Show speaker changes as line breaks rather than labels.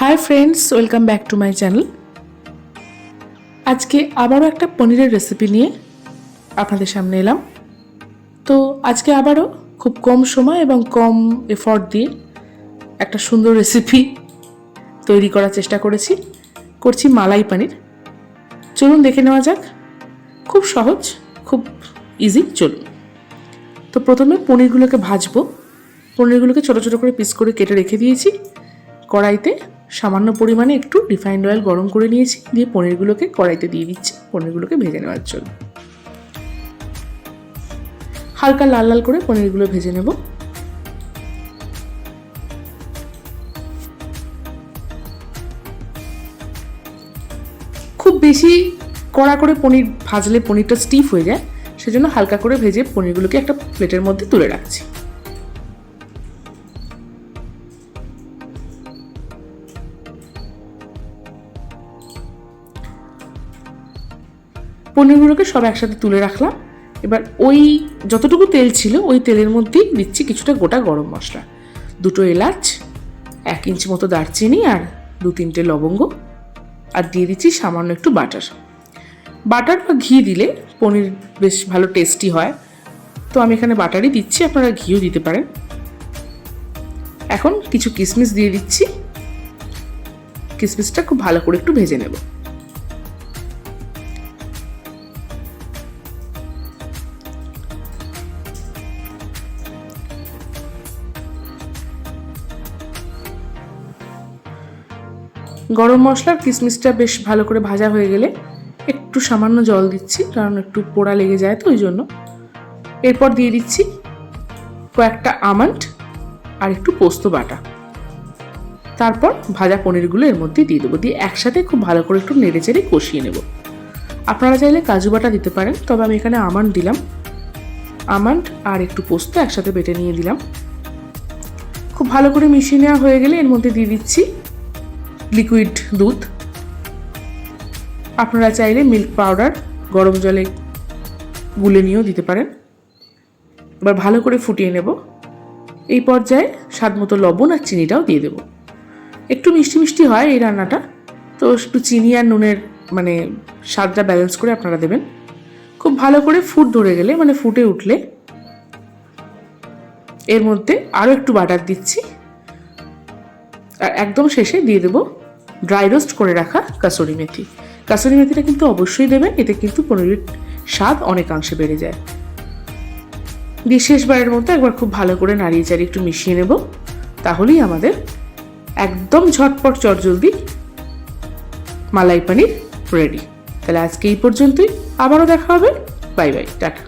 Hi friends, welcome back to my channel. আজকে আবারও একটা পনিরের রেসিপি নিয়ে আপনাদের সামনে এলাম। তো আজকে আবারও খুব কম সময় এবং কম এফর্ট দিয়ে একটা সুন্দর রেসিপি তৈরি করার চেষ্টা করছি মালাই পনির। চলুন দেখে নেওয়া যাক। খুব সহজ, খুব ইজি। চলুন। তো প্রথমে পনিরগুলোকে ভাজবো। পনিরগুলোকে ছোটো ছোটো করে পিস করে কেটে রেখে দিয়েছি। কড়াইতে সামান্য পরিমাণে একটু রিফাইন্ড অয়েল গরম করে নিয়েছি, দিয়ে পনিরগুলোকে কড়াইতে দিয়ে দিচ্ছি পনিরগুলোকে ভেজে নেওয়ার জন্য। হালকা লাল লাল করে পনিরগুলো ভেজে নেব। খুব বেশি কড়া করে পনির ভাজলে পনিরটা স্টিফ হয়ে যায়, সেজন্য হালকা করে ভেজে পনিরগুলোকে একটা প্লেটের মধ্যে তুলে রাখছি। পনিরগুলোকে সব একসাথে তুলে রাখলাম। এবার ওই যতটুকু তেল ছিল ওই তেলের মধ্যেই দিচ্ছি কিছুটা গোটা গরম মশলা, 2 এলাচ, 1 ইঞ্চি মতো দারচিনি আর 2-3টে লবঙ্গ, আর দিয়ে দিচ্ছি সামান্য একটু বাটার বা ঘি দিলে পনির বেশ ভালো টেস্টি হয়। তো আমি এখানে বাটারই দিচ্ছি, আপনারা ঘিও দিতে পারেন। এখন কিছু কিশমিশ দিয়ে দিচ্ছি। কিশমিশটা খুব ভালো করে একটু ভেজে নেব। গরম মশলার কিশমিশটা বেশ ভালো করে ভাজা হয়ে গেলে একটু সামান্য জল দিচ্ছি, কারণ একটু পোড়া লেগে যায় তো ওই জন্য। এরপর দিয়ে দিচ্ছি কয়েকটা আমন্ড আর একটু পোস্ত বাটা। তারপর ভাজা পনিরগুলো এর মধ্যে দিয়ে দেবো, দিয়ে একসাথে খুব ভালো করে একটু নেড়ে চেড়ে কষিয়ে নেব। আপনারা চাইলে কাজু বাটা দিতে পারেন, তবে আমি এখানে আমন্ড দিলাম। আমন্ড আর একটু পোস্ত একসাথে বেটে নিয়ে দিলাম। খুব ভালো করে মিশিয়ে নেওয়া হয়ে গেলে এর মধ্যে দিয়ে দিচ্ছি লিকুইড দুধ। আপনারা চাইলে মিল্ক পাউডার গরম জলে গুলে নিয়েও দিতে পারেন। এবার ভালো করে ফুটিয়ে নেব। এই পর্যায়ে স্বাদ মতো লবণ আর চিনিটাও দিয়ে দেব। একটু মিষ্টি মিষ্টি হয় এই রান্নাটা, তো একটু চিনি আর নুনের স্বাদটা ব্যালেন্স করে আপনারা দেবেন। খুব ভালো করে ফুট ধরে গেলে ফুটে উঠলে এর মধ্যে আরও একটু বাটার দিচ্ছি, আর একদম শেষে দিয়ে দেবো ড্রাই রোস্ট করে রাখা কাসুরি মেথি। কাসুরি মেথিটা কিন্তু অবশ্যই দেবেন, এতে কিন্তু পনিরের স্বাদ অনেকাংশে বেড়ে যায়। দিয়ে শেষবারের মতো একবার খুব ভালো করে নাড়িয়ে চাড়িয়ে একটু মিশিয়ে নেব। তাহলেই আমাদের একদম ঝটপট চটজলদি মালাই পনির রেডি। তাহলে আজকে এই পর্যন্তই, আবারও দেখা হবে। Bye bye, tata.